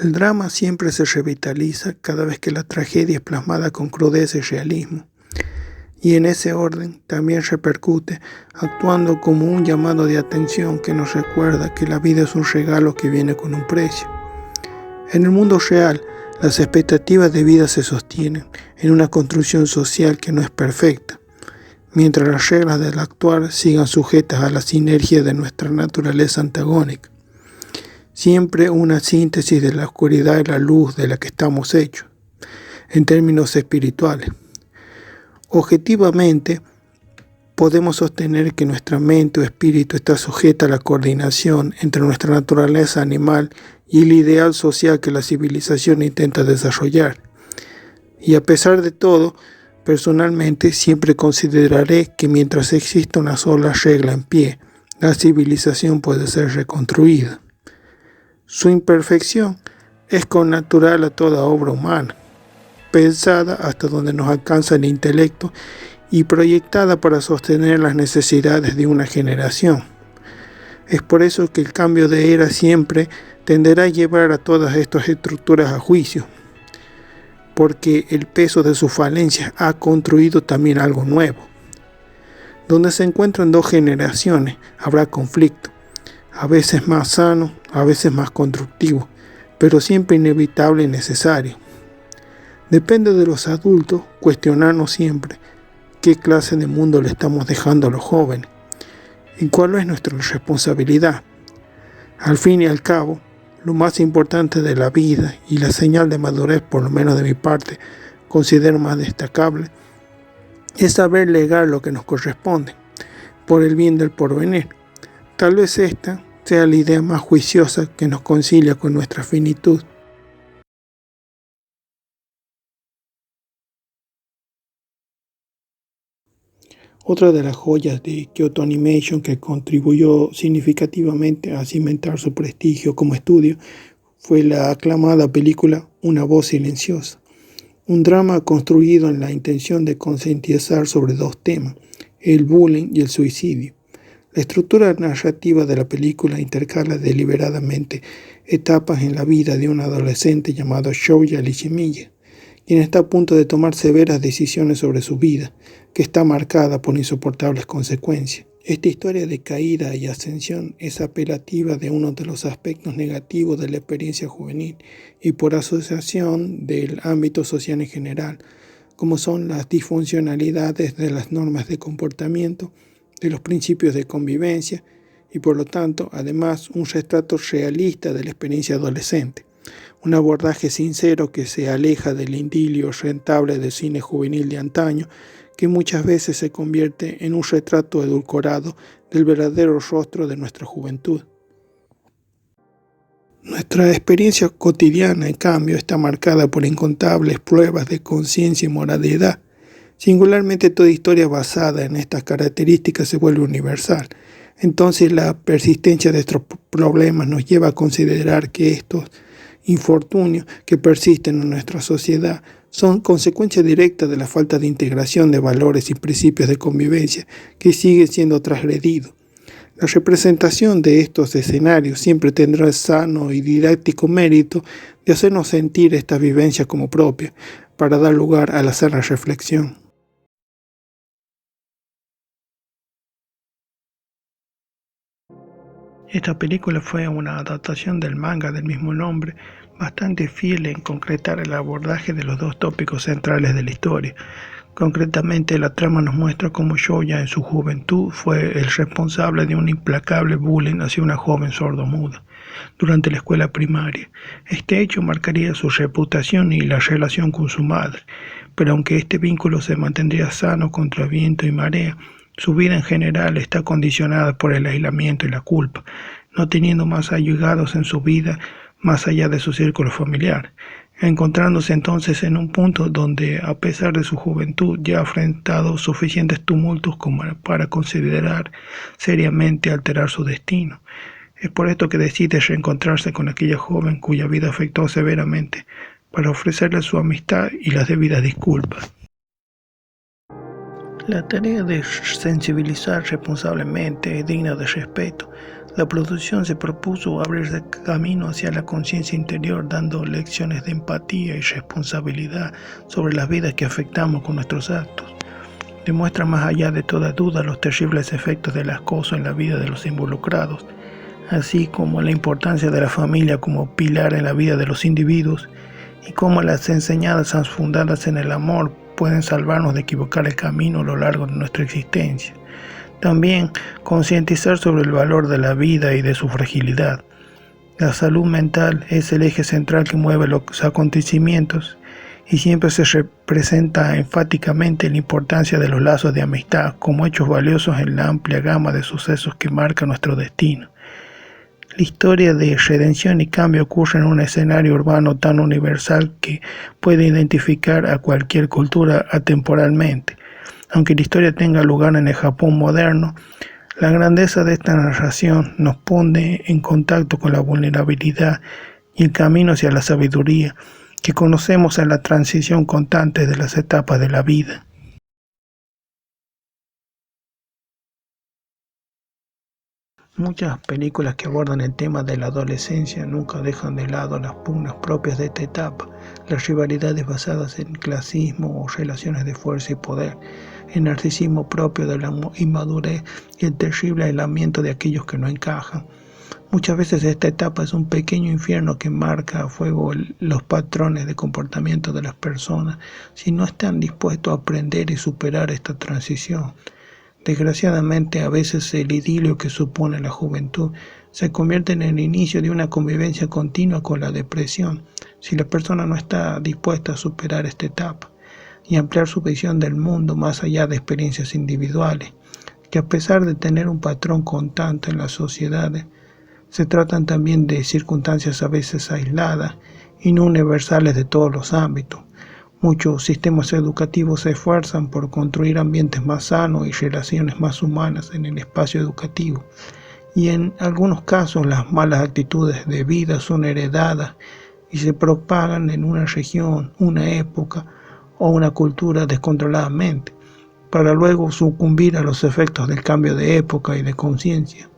El drama siempre se revitaliza cada vez que la tragedia es plasmada con crudeza y realismo, y en ese orden también repercute, actuando como un llamado de atención que nos recuerda que la vida es un regalo que viene con un precio. En el mundo real, las expectativas de vida se sostienen en una construcción social que no es perfecta, mientras las reglas del actuar sigan sujetas a la sinergia de nuestra naturaleza antagónica. Siempre una síntesis de la oscuridad y la luz de la que estamos hechos, en términos espirituales. Objetivamente, podemos sostener que nuestra mente o espíritu está sujeta a la coordinación entre nuestra naturaleza animal y el ideal social que la civilización intenta desarrollar. Y a pesar de todo, personalmente siempre consideraré que mientras exista una sola regla en pie, la civilización puede ser reconstruida. Su imperfección es connatural a toda obra humana, pensada hasta donde nos alcanza el intelecto y proyectada para sostener las necesidades de una generación. Es por eso que el cambio de era siempre tenderá a llevar a todas estas estructuras a juicio, porque el peso de sus falencias ha construido también algo nuevo. Donde se encuentran dos generaciones, habrá conflicto, a veces más sano, a veces más constructivo, pero siempre inevitable y necesario. Depende de los adultos cuestionarnos siempre qué clase de mundo le estamos dejando a los jóvenes y cuál es nuestra responsabilidad. Al fin y al cabo, lo más importante de la vida y la señal de madurez, por lo menos de mi parte, considero más destacable, es saber legar lo que nos corresponde, por el bien del porvenir. Tal vez esta sea la idea más juiciosa que nos concilia con nuestra finitud. Otra de las joyas de Kyoto Animation que contribuyó significativamente a cimentar su prestigio como estudio fue la aclamada película Una voz silenciosa, un drama construido en la intención de concientizar sobre dos temas, el bullying y el suicidio. La estructura narrativa de la película intercala deliberadamente etapas en la vida de un adolescente llamado Shouya Lishimiya, quien está a punto de tomar severas decisiones sobre su vida, que está marcada por insoportables consecuencias. Esta historia de caída y ascensión es apelativa de uno de los aspectos negativos de la experiencia juvenil y por asociación del ámbito social en general, como son las disfuncionalidades de las normas de comportamiento, de los principios de convivencia y por lo tanto, además, un retrato realista de la experiencia adolescente. Un abordaje sincero que se aleja del idilio rentable del cine juvenil de antaño, que muchas veces se convierte en un retrato edulcorado del verdadero rostro de nuestra juventud. Nuestra experiencia cotidiana, en cambio, está marcada por incontables pruebas de conciencia y moralidad. Singularmente, toda historia basada en estas características se vuelve universal. Entonces, la persistencia de estos problemas nos lleva a considerar que estos infortunios que persisten en nuestra sociedad son consecuencia directa de la falta de integración de valores y principios de convivencia que sigue siendo transgredido. La representación de estos escenarios siempre tendrá el sano y didáctico mérito de hacernos sentir esta vivencia como propia, para dar lugar a la sana reflexión. Esta película fue una adaptación del manga del mismo nombre, bastante fiel en concretar el abordaje de los dos tópicos centrales de la historia. Concretamente, la trama nos muestra cómo Shouya en su juventud fue el responsable de un implacable bullying hacia una joven sordomuda durante la escuela primaria. Este hecho marcaría su reputación y la relación con su madre, pero aunque este vínculo se mantendría sano contra viento y marea, su vida en general está condicionada por el aislamiento y la culpa, no teniendo más allegados en su vida más allá de su círculo familiar, encontrándose entonces en un punto donde, a pesar de su juventud, ya ha enfrentado suficientes tumultos como para considerar seriamente alterar su destino. Es por esto que decide reencontrarse con aquella joven cuya vida afectó severamente, para ofrecerle su amistad y las debidas disculpas. La tarea de sensibilizar responsablemente es digna de respeto. La producción se propuso abrirse camino hacia la conciencia interior, dando lecciones de empatía y responsabilidad sobre las vidas que afectamos con nuestros actos. Demuestra más allá de toda duda los terribles efectos del acoso en la vida de los involucrados, así como la importancia de la familia como pilar en la vida de los individuos y cómo las enseñanzas fundadas en el amor pueden salvarnos de equivocar el camino a lo largo de nuestra existencia. También concientizar sobre el valor de la vida y de su fragilidad. La salud mental es el eje central que mueve los acontecimientos y siempre se representa enfáticamente la importancia de los lazos de amistad como hechos valiosos en la amplia gama de sucesos que marcan nuestro destino. La historia de redención y cambio ocurre en un escenario urbano tan universal que puede identificar a cualquier cultura atemporalmente. Aunque la historia tenga lugar en el Japón moderno, la grandeza de esta narración nos pone en contacto con la vulnerabilidad y el camino hacia la sabiduría que conocemos en la transición constante de las etapas de la vida. Muchas películas que abordan el tema de la adolescencia nunca dejan de lado las pugnas propias de esta etapa, las rivalidades basadas en clasismo o relaciones de fuerza y poder, el narcisismo propio de la inmadurez y el terrible aislamiento de aquellos que no encajan. Muchas veces esta etapa es un pequeño infierno que marca a fuego los patrones de comportamiento de las personas si no están dispuestos a aprender y superar esta transición. Desgraciadamente, a veces el idilio que supone la juventud se convierte en el inicio de una convivencia continua con la depresión, si la persona no está dispuesta a superar esta etapa y ampliar su visión del mundo más allá de experiencias individuales, que a pesar de tener un patrón constante en las sociedades, se tratan también de circunstancias a veces aisladas y no universales de todos los ámbitos. Muchos sistemas educativos se esfuerzan por construir ambientes más sanos y relaciones más humanas en el espacio educativo. Y en algunos casos las malas actitudes de vida son heredadas y se propagan en una región, una época o una cultura descontroladamente, para luego sucumbir a los efectos del cambio de época y de conciencia.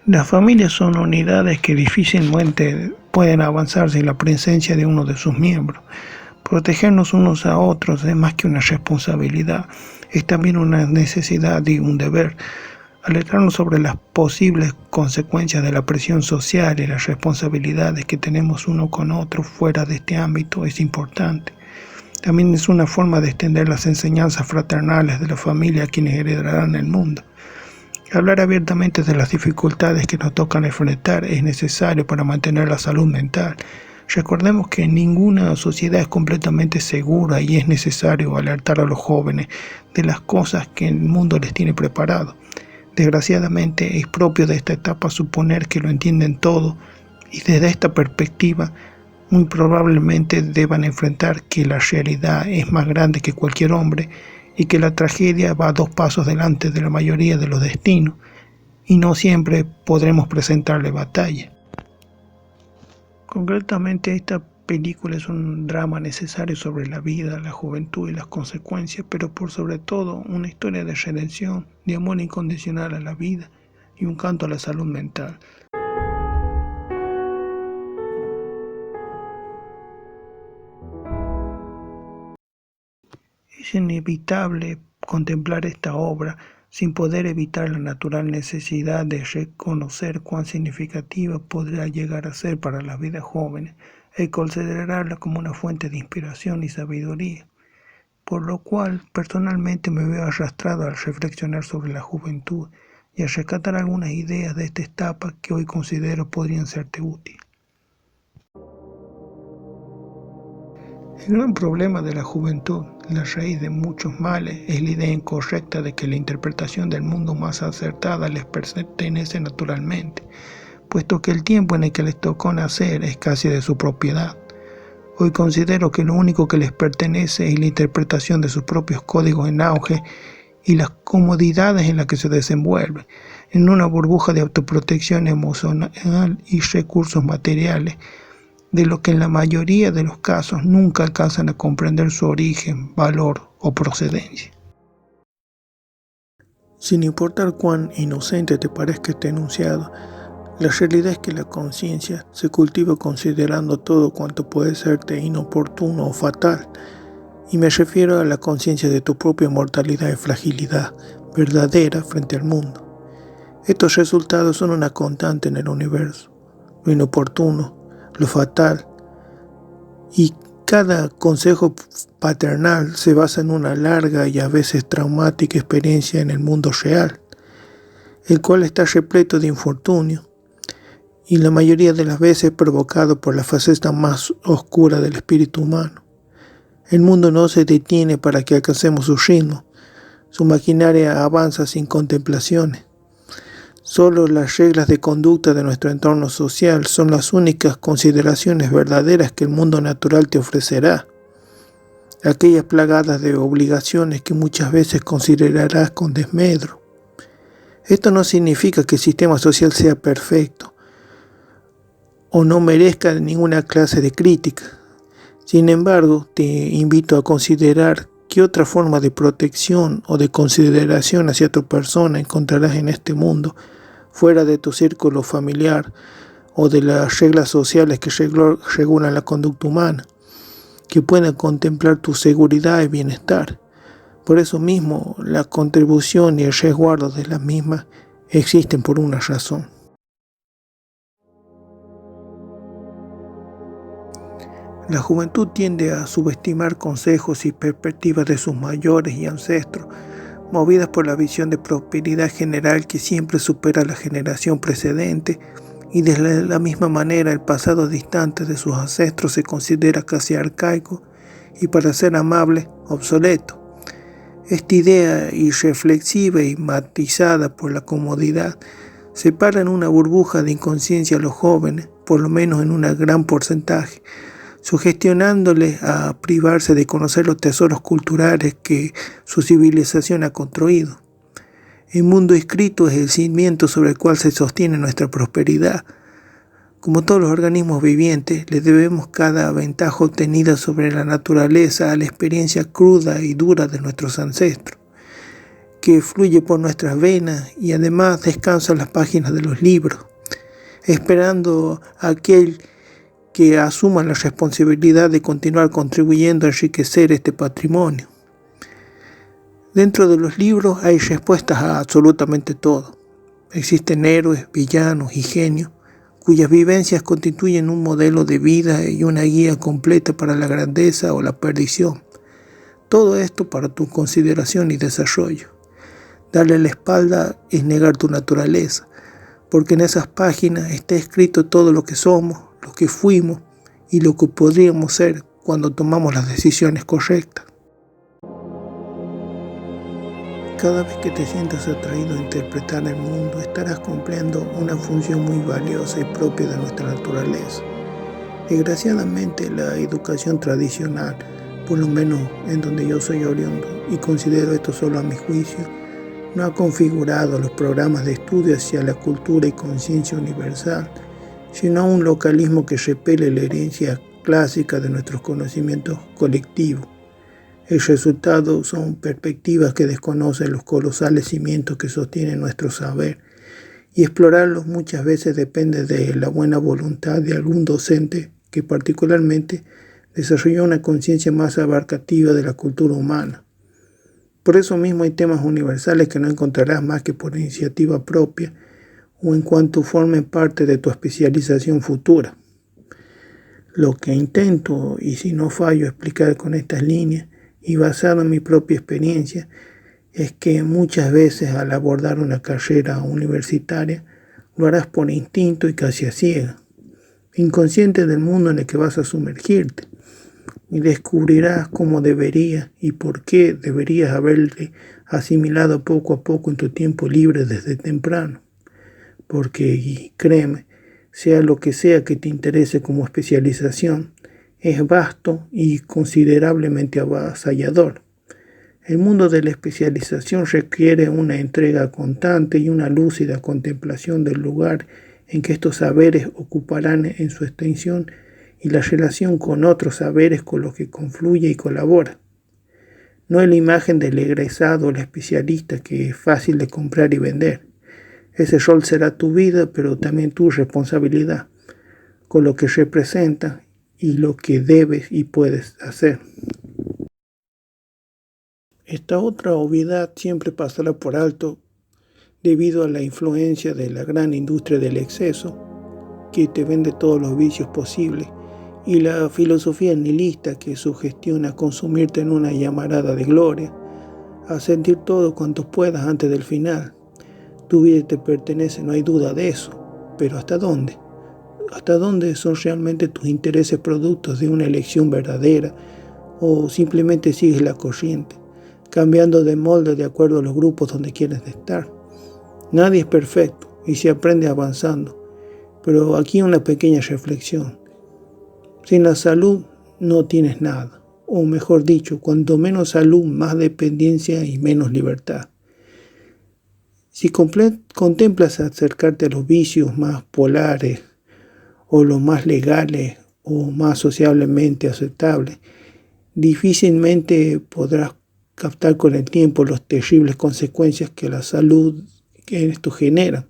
Las familias son unidades que difícilmente pueden avanzar sin la presencia de uno de sus miembros. Protegernos unos a otros es más que una responsabilidad, es también una necesidad y un deber. Alertarnos sobre las posibles consecuencias de la presión social y las responsabilidades que tenemos uno con otro fuera de este ámbito es importante. También es una forma de extender las enseñanzas fraternales de la familia a quienes heredarán el mundo. Hablar abiertamente de las dificultades que nos tocan enfrentar es necesario para mantener la salud mental. Recordemos que ninguna sociedad es completamente segura y es necesario alertar a los jóvenes de las cosas que el mundo les tiene preparado. Desgraciadamente es propio de esta etapa suponer que lo entienden todo y desde esta perspectiva muy probablemente deban enfrentar que la realidad es más grande que cualquier hombre y que la tragedia va 2 pasos delante de la mayoría de los destinos, y no siempre podremos presentarle batalla. Concretamente, esta película es un drama necesario sobre la vida, la juventud y las consecuencias, pero por sobre todo una historia de redención, de amor incondicional a la vida y un canto a la salud mental. Es inevitable contemplar esta obra sin poder evitar la natural necesidad de reconocer cuán significativa podrá llegar a ser para las vidas jóvenes y considerarla como una fuente de inspiración y sabiduría, por lo cual personalmente me veo arrastrado al reflexionar sobre la juventud y a rescatar algunas ideas de esta etapa que hoy considero podrían serte útiles. El gran problema de la juventud, la raíz de muchos males, es la idea incorrecta de que la interpretación del mundo más acertada les pertenece naturalmente, puesto que el tiempo en el que les tocó nacer es casi de su propiedad. Hoy considero que lo único que les pertenece es la interpretación de sus propios códigos en auge y las comodidades en las que se desenvuelven, en una burbuja de autoprotección emocional y recursos materiales, de lo que en la mayoría de los casos nunca alcanzan a comprender su origen, valor o procedencia. Sin importar cuán inocente te parezca este enunciado, la realidad es que la conciencia se cultiva considerando todo cuanto puede serte inoportuno o fatal, y me refiero a la conciencia de tu propia mortalidad y fragilidad verdadera frente al mundo. Estos resultados son una constante en el universo, lo inoportuno, lo fatal, y cada consejo paternal se basa en una larga y a veces traumática experiencia en el mundo real, el cual está repleto de infortunio, y la mayoría de las veces provocado por la faceta más oscura del espíritu humano. El mundo no se detiene para que alcancemos su ritmo, su maquinaria avanza sin contemplaciones. Solo las reglas de conducta de nuestro entorno social son las únicas consideraciones verdaderas que el mundo natural te ofrecerá, aquellas plagadas de obligaciones que muchas veces considerarás con desmedro. Esto no significa que el sistema social sea perfecto o no merezca ninguna clase de crítica. Sin embargo, te invito a considerar qué otra forma de protección o de consideración hacia tu persona encontrarás en este mundo, fuera de tu círculo familiar o de las reglas sociales que regulan la conducta humana, que puedan contemplar tu seguridad y bienestar. Por eso mismo, la contribución y el resguardo de las mismas existen por una razón. La juventud tiende a subestimar consejos y perspectivas de sus mayores y ancestros, movidas por la visión de prosperidad general que siempre supera a la generación precedente, y de la misma manera el pasado distante de sus ancestros se considera casi arcaico y, para ser amable, obsoleto. Esta idea irreflexiva y matizada por la comodidad separa en una burbuja de inconsciencia a los jóvenes, por lo menos en un gran porcentaje, sugestionándoles a privarse de conocer los tesoros culturales que su civilización ha construido. El mundo escrito es el cimiento sobre el cual se sostiene nuestra prosperidad. Como todos los organismos vivientes, le debemos cada ventaja obtenida sobre la naturaleza a la experiencia cruda y dura de nuestros ancestros, que fluye por nuestras venas y además descansa en las páginas de los libros, esperando a aquel que asuma la responsabilidad de continuar contribuyendo a enriquecer este patrimonio. Dentro de los libros hay respuestas a absolutamente todo. Existen héroes, villanos y genios, cuyas vivencias constituyen un modelo de vida y una guía completa para la grandeza o la perdición. Todo esto para tu consideración y desarrollo. Darle la espalda es negar tu naturaleza, porque en esas páginas está escrito todo lo que somos, lo que fuimos y lo que podríamos ser cuando tomamos las decisiones correctas. Cada vez que te sientas atraído a interpretar el mundo, estarás cumpliendo una función muy valiosa y propia de nuestra naturaleza. Desgraciadamente, la educación tradicional, por lo menos en donde yo soy oriundo, y considero esto solo a mi juicio, no ha configurado los programas de estudio hacia la cultura y conciencia universal, sino a un localismo que repele la herencia clásica de nuestros conocimientos colectivos. El resultado son perspectivas que desconocen los colosales cimientos que sostienen nuestro saber, y explorarlos muchas veces depende de la buena voluntad de algún docente que particularmente desarrolló una conciencia más abarcativa de la cultura humana. Por eso mismo hay temas universales que no encontrarás más que por iniciativa propia o en cuanto formen parte de tu especialización futura. Lo que intento, y si no fallo, explicar con estas líneas, y basado en mi propia experiencia, es que muchas veces al abordar una carrera universitaria lo harás por instinto y casi a ciegas, inconsciente del mundo en el que vas a sumergirte, y descubrirás cómo deberías y por qué deberías haberle asimilado poco a poco en tu tiempo libre desde temprano. Porque, y créeme, sea lo que sea que te interese como especialización, es vasto y considerablemente avasallador. El mundo de la especialización requiere una entrega constante y una lúcida contemplación del lugar en que estos saberes ocuparán en su extensión y la relación con otros saberes con los que confluye y colabora. No es la imagen del egresado o el especialista que es fácil de comprar y vender. Ese rol será tu vida, pero también tu responsabilidad, con lo que representa y lo que debes y puedes hacer. Esta otra obviedad siempre pasará por alto debido a la influencia de la gran industria del exceso, que te vende todos los vicios posibles, y la filosofía nihilista que sugestiona consumirte en una llamarada de gloria, a sentir todo cuanto puedas antes del final. Tu vida te pertenece, no hay duda de eso, pero ¿hasta dónde? ¿Hasta dónde son realmente tus intereses productos de una elección verdadera o simplemente sigues la corriente, cambiando de molde de acuerdo a los grupos donde quieres estar? Nadie es perfecto y se aprende avanzando, pero aquí una pequeña reflexión. Sin la salud no tienes nada, o mejor dicho, cuanto menos salud, más dependencia y menos libertad. Si contemplas acercarte a los vicios más polares, o los más legales, o más sociablemente aceptables, difícilmente podrás captar con el tiempo las terribles consecuencias que la salud que esto genera.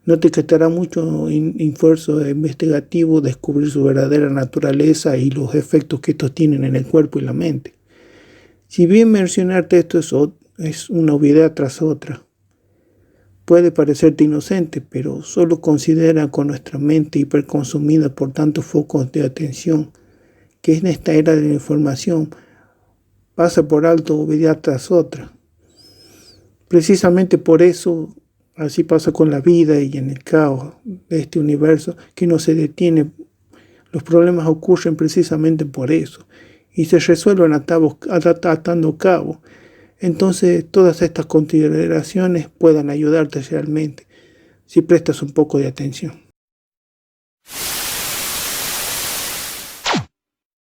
No te costará mucho esfuerzo investigativo descubrir su verdadera naturaleza y los efectos que estos tienen en el cuerpo y la mente. Si bien mencionarte esto es una obviedad tras otra, puede parecerte inocente, pero solo considera con nuestra mente hiperconsumida por tantos focos de atención que en esta era de la información pasa por alto obviedad tras otra. Precisamente por eso así pasa con la vida y en el caos de este universo que no se detiene. Los problemas ocurren precisamente por eso y se resuelven atando cabos. Entonces todas estas consideraciones puedan ayudarte realmente si prestas un poco de atención.